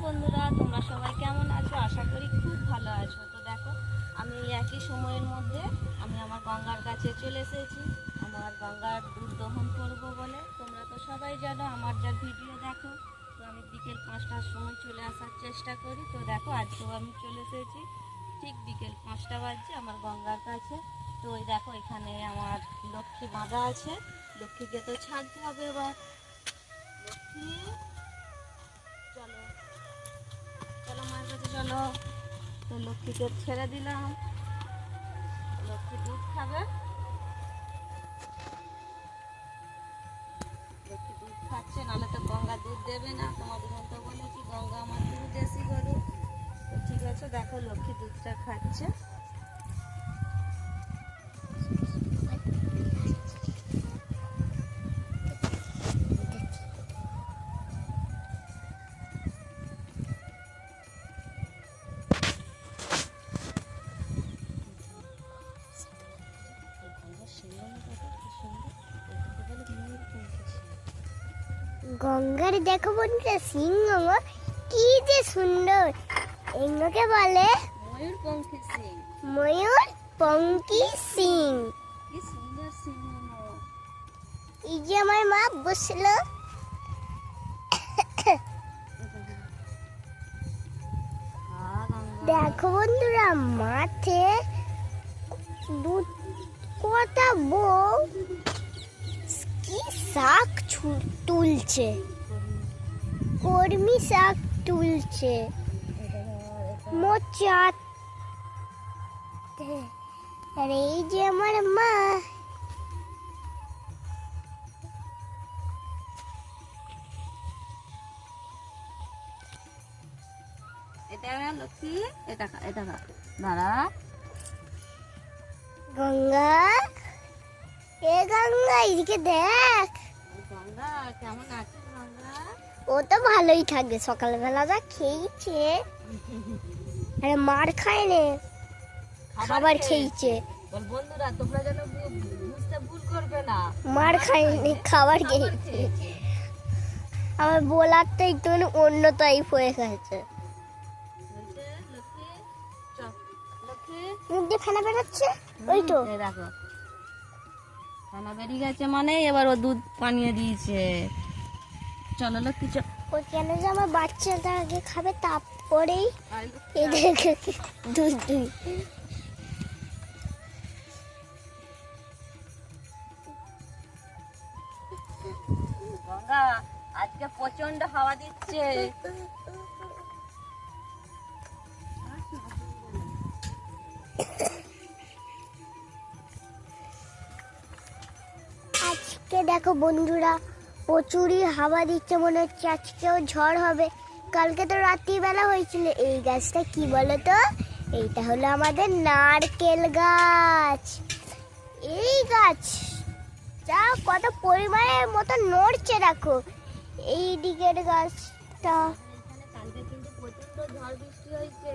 বন্ধুরা, তোমরা সবাই কেমন আছো? আশা করি খুব ভালো আছো। তো দেখো, আমি একই সময়ের মধ্যে আমি আমার গঙ্গার কাছে চলে এসেছি আমার গঙ্গার দুধ দহন করবো বলে। তোমরা তো সবাই জানো, আমার যা ভিডিও দেখো। তো আমি বিকেল 5টার সময় চলে আসার চেষ্টা করি। তো দেখো, আজকেও আমি চলে এসেছি ঠিক বিকেল 5টা বাজছে আমার গঙ্গার কাছে। তো ওই দেখো, এখানে আমার লক্ষ্মী বাঁধা আছে। লক্ষ্মীকে তো ছাড়তে হবে এবার। লক্ষ্মী, চলো চলো মায়ের কাছে চলো। তো লক্ষ্মীকে ছেড়ে দিলাম, লক্ষ্মী দুধ খাবে। লক্ষ্মী দুধ খাচ্ছে, নাহলে তো গঙ্গা দুধ দেবে না। তোমাদের মতো বলেছি গঙ্গা আমার দুধ দেশি গরু। তো ঠিক আছে, দেখো লক্ষ্মী দুধটা খাচ্ছে। গঙ্গার দেখো বন্ধুরা, সিংহ কি যে সুন্দর। এগুলোকে বলে ময়ূরপঙ্খী সিং। ময়ূরপঙ্খী সিং। কি সুন্দর সিংহ। এই যে আমার মা বসলো। দেখো বন্ধুরা, মাঠে কটা বউ কি শাক তুলছে, কর্মী শাক তুলছে। মোচা। আর এই যে আমার মা। এটা লক্ষ্মী, এটা খা, এটা খা, দাঁড়া। গঙ্গা, এ গঙ্গা এদিকে দেখ। গঙ্গা কেমন আছে গঙ্গা? ও তো ভালোই থাকবে, সকালবেলা যা খেয়েছে। আরে মার খায় নে, খাবার খেয়েছে। বন্ধুরা, তোমরা যেন বুঝতে ভুল করবে না, মার খায়নি, খাবার খেয়েছে। আমার বলার তো একটু অন্য টাইপ হয়ে গেছে। মুখ দিয়ে ফেনা বেরোচ্ছে, ওই তো দেখো ফেনা বেরিয়ে গেছে, মানে এবার ও দুধ পানিয়ে দিয়েছে। চলো লক্ষ্মী, চল। ও কেন যে আমার বাচ্চাটা আগে খাবে, তারপরেই এদেরকে দুধ দুই। গঙ্গা আজকে প্রচন্ড হাওয়া দিচ্ছে। আজকে দেখো বন্ধুরা, প্রচুরই হাওয়া দিচ্ছে, মনে হচ্ছে আজকেও ঝড় হবে। কালকে তো রাত্রিবেলা হয়েছিল। এই গাছটা কি বলো তো? এইটা হলো আমাদের নারকেল গাছ। এই গাছ যা কত পরিমাণের মতো নড়ছে দেখো, এই দিকের গাছটা। কালকে কিন্তু প্রচন্ড ঝড় বৃষ্টি হয়েছে।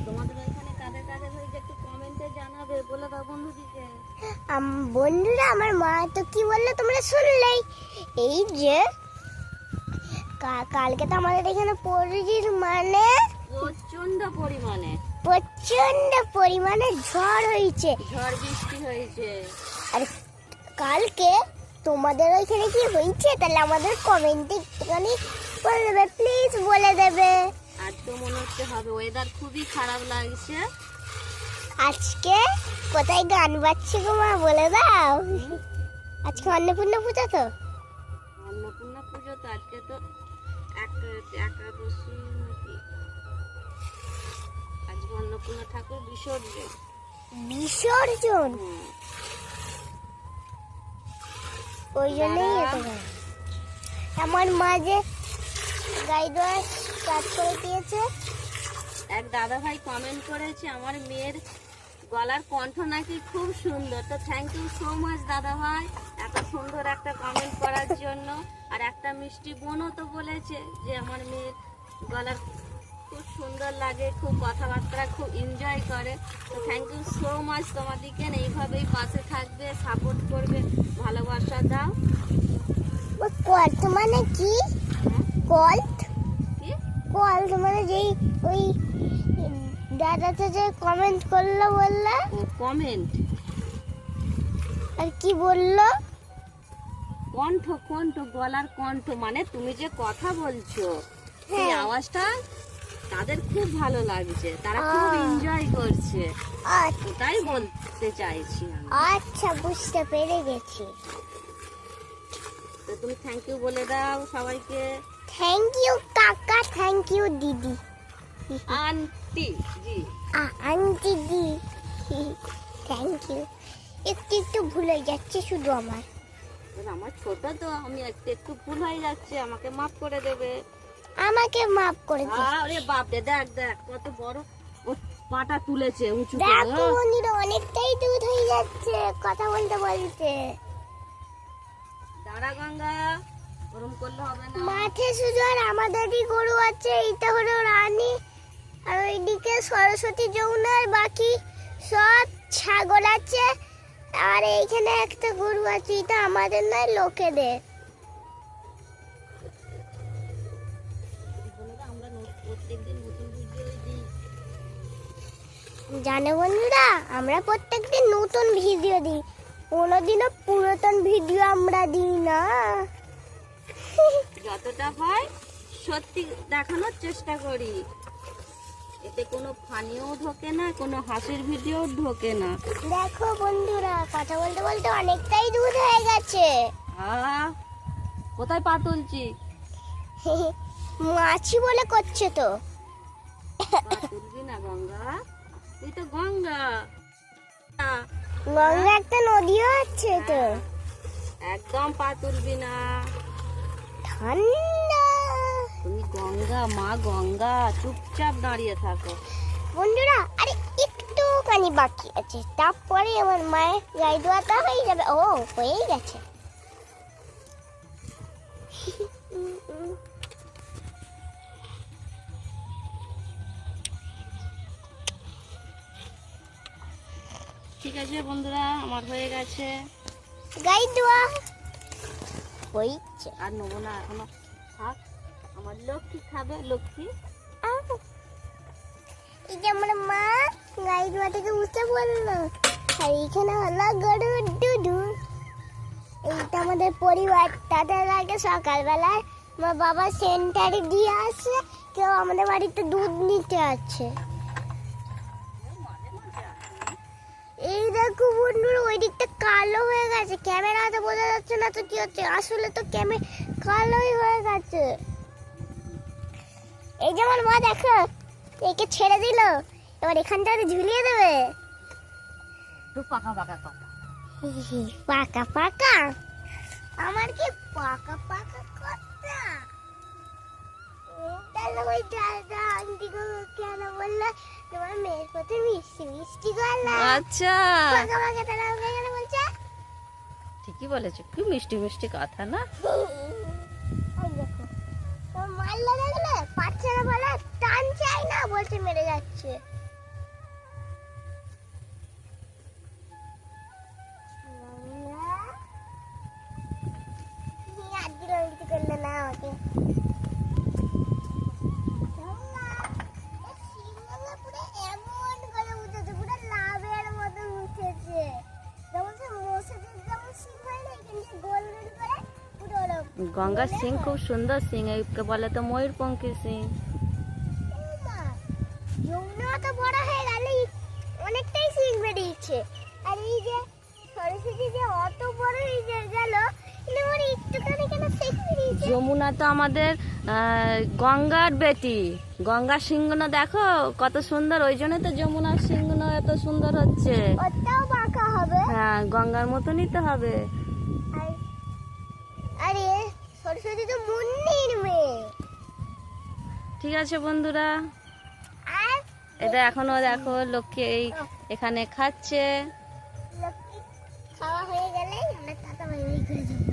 তোমাদের ওইখানে কাদের কাদের হয়েছে একটু কমেন্টে জানাবে, বলে দাও বন্ধুদিকে। বন্ধুরা, আমার মা তো কি বললো তোমরা শুনলেই। এই যে কালকে তো আমাদের এখানে প্রচন্ড পরিমাণে ঝড় হয়েছে, ঝড় বৃষ্টি হয়েছে। আর কালকে তোমাদের ওইখানে কি হয়েছে তাহলে আমাদের কমেন্টে একটুখানি বলে দেবে, প্লিজ বলে দেবে। আর তো মনে হচ্ছে হবে, ওয়েদার খুবই খারাপ লাগছে। আজকে কোথায় গান বাজছে গো মা, বলে দাও। আজকে অন্নপূর্ণা পূজা তো। অন্নপূর্ণা পুজো তো আজকে, তো একাদশী নাকি? আজকে অন্নপূর্ণা ঠাকুর বিসর্জন। ওই জন্যই এত গান। আমার মা যে গাই দোয়ার কাজ করে দিয়েছে। এক দাদা ভাই কমেন্ট করেছে আমার মেয়ের গলার কণ্ঠ নাকি খুব সুন্দর। তো থ্যাংক ইউ সো মাচ দাদা ভাই, এত সুন্দর একটা কমেন্ট করার জন্য। আর একটা মিষ্টি বোনও তো বলেছে যে আমার মেয়ের গলার খুব সুন্দর লাগে, খুব কথাবার্তা খুব এনজয় করে। তো থ্যাংক ইউ সো মাচ তোমাদেরকে। এইভাবেই পাশে থাকবে, সাপোর্ট করবে, ভালোবাসা দাও। কল্ট মানে কি? কল্ট, কি বল তোমার যেই ওই দাদাটা যে কমেন্ট করলো বললা ও কমেন্ট, আর কি বললো? কণ্ঠ কণ্ঠ গলার কণ্ঠ, মানে তুমি যে কথা বলছো সেই হ্যাঁ। আওয়াজটা তাদের খুব ভালো লাগছে, তারা খুব আহ। এনজয় করছে, আচ্ছা ওটাই বলতে চাইছি আমি। আচ্ছা, বুঝতে পেরে গেছি। তো তুমি থ্যাংক ইউ বলে দাও সবাইকে। থ্যাংক ইউ কাকা, থ্যাংক ইউ দিদি, আন্টি জি, আন্টি দি, থ্যাংক ইউ। একটু একটু ভুলে যাচ্ছে শুধু আমার। আমার ছোট তো, আমি একটু একটু ভুল হয়ে যাচ্ছে, আমাকে মাফ করে দেবে। আমাকে মাফ করে দিস। আরে বাপ রে, দেখ দেখ কত বড় ও পাটা তুলেছে উঁচু দেখো করে। বন্ধুরা, অনেকটাই দুধ হয়ে যাচ্ছে, কথা বলতে বলতে। দাঁড়া গঙ্গা, ওরম করলে হবে না। মাঠে শুধু আর আমাদেরই গরু আছে, এইটা হলো রানী, আর ওইদিকে সরস্বতী, যমুনা, আর বাকি সব ছাগল আছে, আর এইখানে একটা গরু আছে, এটা আমাদের নয়, লোকেদের। আমরা প্রত্যেকদিন নতুন ভিডিও দিই। জানো বন্ধুরা, আমরা প্রত্যেকদিন নতুন ভিডিও দিই, কোনোদিনও পুরাতন ভিডিও আমরা দিই না। যতটা হয় সত্যি দেখানোর চেষ্টা করি, এতে কোনো ফানিও ঢোকে না, কোনো হাসির ভিডিও ঢোকে না। দেখো বন্ধুরা, কথা বলতে বলতে অনেকটাই দুধ হয়ে গেছে। কোথায় পা তুলছি? মাছি বলে করছে তো। পা তুলবি না গঙ্গা, তুই তো গঙ্গা। গঙ্গা একটা নদীও আছে তো। একদম পা তুলবি না, ঠান্ডা। তুমি গঙ্গা, মা গঙ্গা, চুপচাপ দাঁড়িয়ে থাকো। বন্ধুরা, আরে একটুখানি বাকি আছে, তারপরে আমার মায়ের গায়ে ধোয়াটা হয়ে যাবে। ও, হয়েই গেছে। ঠিক আছে বন্ধুরা, আমার হয়ে গেছে, গায়ে ধোয়া হয়েছে। আর নেবো না এখনো, থাক। আমার লক্ষ্মী খাবে, লক্ষ্মী। এই যে আমার মা গায়ে ধোয়া থেকে উঠে পড়লো, আর এইখানে হলো গরুর দুধু। এইটা আমাদের পরিবার। তাদের আগে সকালবেলায় আমার বাবা সেন্টারে দিয়ে আসে, কেউ আমাদের বাড়িতে দুধ নিতে আছে। এই দেখো বন্ধুরা, ওই দিকটা কালো হয়ে গেছে, ক্যামেরাতে বোঝা যাচ্ছে না তো কি হচ্ছে, আসলে তো কালোই হয়ে গেছে। এই যেমন মা দেখো, একে ছেড়ে দিল, এবার এখানটাতে ঝুলিয়ে দেবে। একটু পাকা পাকা কথা। পাকা পাকা, আমার কি পাকা পাকা কথা? তাহলে ওই দাদা আন্টি কেন বললো তোমার মেয়ের প্রতি মিষ্টি মিষ্টি গলা? আচ্ছা, পাকা পাকা, তাহলে আমাকে কেন বলছে? ঠিকই বলেছো, কি মিষ্টি মিষ্টি কথা না। এই দেখো, তোমার মারলে দেখলে, পাচ্ছে না বলে টান চাই না, বলছে মেরে যাচ্ছে। করলে না আমাকে। পুরো এমন করে উঠেছে, পুরো লাভের মতো উঠেছে, যেমন সে মোষেদের যেমন সিং হয় না, এখান থেকে গোল গোল করে পুরো ওরকম। গঙ্গার সিং খুব সুন্দর সিং, একে বলে তো ময়ূরপঙ্খী সিং। যমুনা তো বড় হয়ে গেল, অনেকটাই সিং বেরিয়েছে, আর এই যে সরস্বতী যে অত বড় হয়ে গেল, কিন্তু ওর একটুখানি কেন সিং বেরিয়েছে? যমুনা তো আমাদের গঙ্গার বেটি, গঙ্গার সিংহ দেখো কত সুন্দর, ওই জন্য তো যমুনার সিংহ এত সুন্দর হচ্ছে। ওটাও বাঁকা হবে। হ্যাঁ, গঙ্গার মতনই তো হবে। আরে সরস্বতী তো মুন্নির মেয়ে। ঠিক আছে বন্ধুরা, আর এটা এখনো দেখো লক্ষ্মী এখানে খাচ্ছে। লক্ষ্মী খাওয়া হয়ে গেলে আমরা টাটা বাই বাই করে যাবো।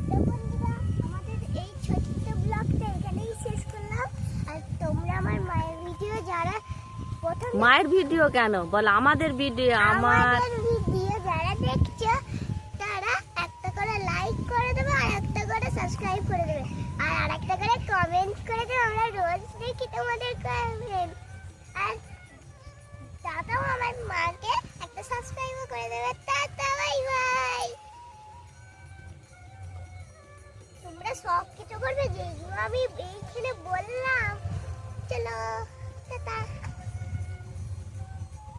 তো বন্ধুরা, আমাদের এই ছোট্ট ব্লগটা এখানেই শেষ করলাম। আর তোমরা আমার মায়ের ভিডিও যারা প্রথম মায়ের ভিডিও কেন বল, আমাদের ভিডিও, আমাদের ভিডিও যারা দেখছো, তারা একটা করে লাইক করে দেবে আর একটা করে সাবস্ক্রাইব করে দেবে। আমরা রোজ দেখি তোমাদের কমেন্ট। আর দাদাও আমার মাকে একটা সাবস্ক্রাইব করে দেবে। Tata bye bye. তোমরা সব কিছু করবে যেগুলো আমি এইখানে বললাম। চলো টাটা।